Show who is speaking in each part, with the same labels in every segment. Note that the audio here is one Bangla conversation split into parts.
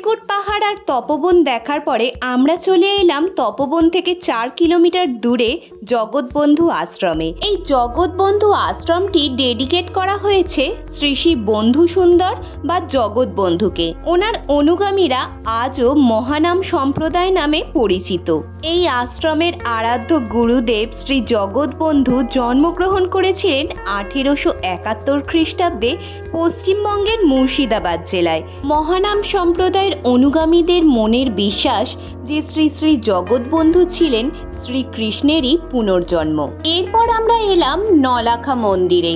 Speaker 1: চিত্রকূট পাহাড় আর তপোবন দেখার পরে আমরা চলে এলাম তপোবন থেকে 4 কিলোমিটার দূরে জগৎবন্ধু আশ্রমে। এই জগৎবন্ধু আশ্রমটি ডেডিকেট করা হয়েছে শ্রী শ্রী বন্ধু সুন্দর বা জগৎবন্ধুকে। ওনার অনুগামীরা আজও মহানাম সম্প্রদায় নামে পরিচিত। এই আশ্রমের আরাধ্য গুরুদেব শ্রী জগৎবন্ধু জন্মগ্রহণ করেছিলেন 1871 খ্রিস্টাব্দে পশ্চিমবঙ্গের মুর্শিদাবাদ জেলায়। মহানাম সম্প্রদায়ের অনুগামীদের মনের বিশ্বাস যে শ্রী শ্রী জগৎবন্ধু ছিলেন শ্রীকৃষ্ণেরই পুনর্জন্ম। এরপর আমরা এলাম নলাখা মন্দিরে।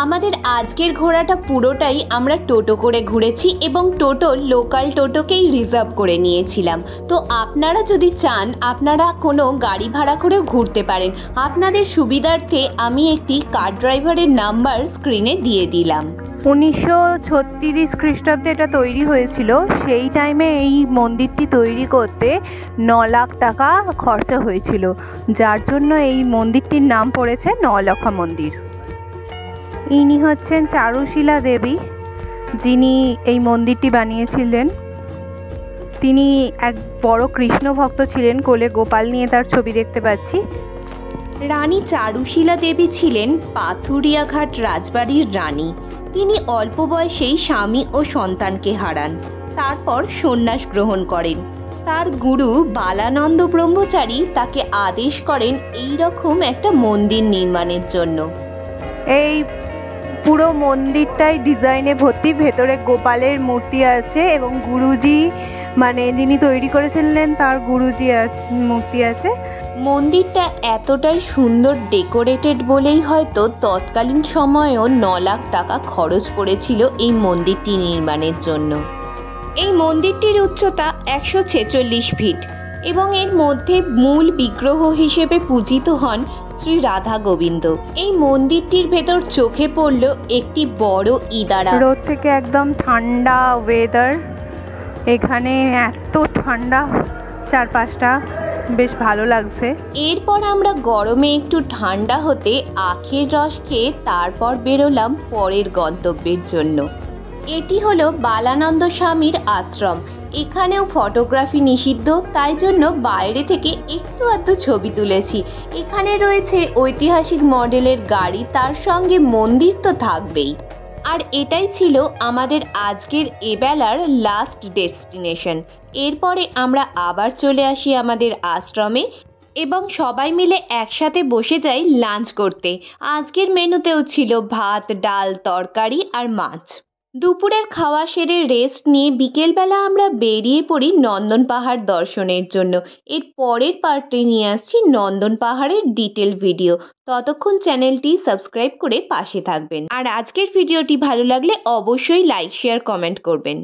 Speaker 1: আমাদের আজকের ঘোরাটা পুরোটাই আমরা টোটো করে ঘুরেছি এবং লোকাল টোটোকেই রিজার্ভ করে নিয়েছিলাম। তো আপনারা যদি চান আপনারা কোনো গাড়ি ভাড়া করেও ঘুরতে পারেন। আপনাদের সুবিধার্থে আমি একটি কার ড্রাইভারের নাম্বার স্ক্রিনে দিয়ে দিলাম।
Speaker 2: 1936 খ্রিস্টাব্দে এটা তৈরি হয়েছিল। সেই টাইমে এই মন্দিরটি তৈরি করতে 9 লাখ টাকা খরচা হয়েছিল, যার জন্য এই মন্দিরটির নাম পড়েছে নলাখা মন্দির। ইনি হচ্ছেন চারুশীলা দেবী, যিনি এই মন্দিরটি বানিয়েছিলেন। তিনি এক বড় কৃষ্ণ ভক্ত ছিলেন। কোলে গোপাল নিয়ে তার ছবি দেখতে পাচ্ছি।
Speaker 1: রানী চারুশীলা দেবী ছিলেন পাথুরিয়াঘাট রাজবাড়ির রানী। তিনি অল্প বয়সেই স্বামী ও সন্তানকে হারান, তারপর সন্ন্যাস গ্রহণ করেন। তার গুরু বালানন্দ ব্রহ্মচারী তাকে আদেশ করেন এই রকম একটা মন্দির নির্মাণের জন্য।
Speaker 2: এই পুরো মন্দিরটাই ডিজাইনে ভর্তি। ভেতরে গোপালের মূর্তি আছে এবং গুরুজি মানে যিনি তৈরি করেছিলেন তার গুরুজি মূর্তি আছে।
Speaker 1: মন্দিরটা এতটাই সুন্দর ডেকোরেটেড বলেই হয়তো তৎকালীন সময়েও 9 লাখ টাকা খরচ পড়েছিল এই মন্দিরটি নির্মাণের জন্য। এই মন্দিরটির উচ্চতা 146 ফিট এবং এর মধ্যে মূল বিগ্রহ হিসেবে পূজিত হন শ্রী রাধা গোবিন্দ। এই মন্দিরটির ভেতর চোখে পড়ল একটি বড় ইদারা।
Speaker 2: রোদ থেকে একদম ঠান্ডা ওয়েদার, এখানে এত ঠান্ডা চারপাশটা, বেশ ভালো লাগছে।
Speaker 1: এরপর আমরা গরমে একটু ঠান্ডা হতে আখের রস খেয়ে তারপর বেরোলাম পরের গন্তব্যের জন্য। এটি হলো বালানন্দ স্বামীর আশ্রম। এখানেও ফটোগ্রাফি নিষিদ্ধ, তাই জন্য বাইরে থেকে একটু আধটু ছবি তুলেছি। এখানে রয়েছে ঐতিহাসিক মডেলের গাড়ি, তার সঙ্গে মন্দির তো থাকবেই। আর এটাই ছিল আমাদের আজকের এবেলার লাস্ট ডেস্টিনেশন। এরপরে আমরা আবার চলে আসি আমাদের আশ্রমে এবং সবাই মিলে একসাথে বসে যাই লাঞ্চ করতে। আজকের মেনুতেও ছিল ভাত, ডাল, তরকারি আর মাছ। দুপুরের খাওয়া সেরে রেস্ট নিয়ে বিকেলবেলা আমরা বেরিয়ে পড়ি নন্দন পাহাড় দর্শনের জন্য। এর পরের পার্টে নিয়ে আসছি নন্দন পাহাড়ের ডিটেল ভিডিও। ততক্ষণ চ্যানেলটি সাবস্ক্রাইব করে পাশে থাকবেন। আর আজকের ভিডিওটি ভালো লাগলে অবশ্যই লাইক, শেয়ার, কমেন্ট করবেন।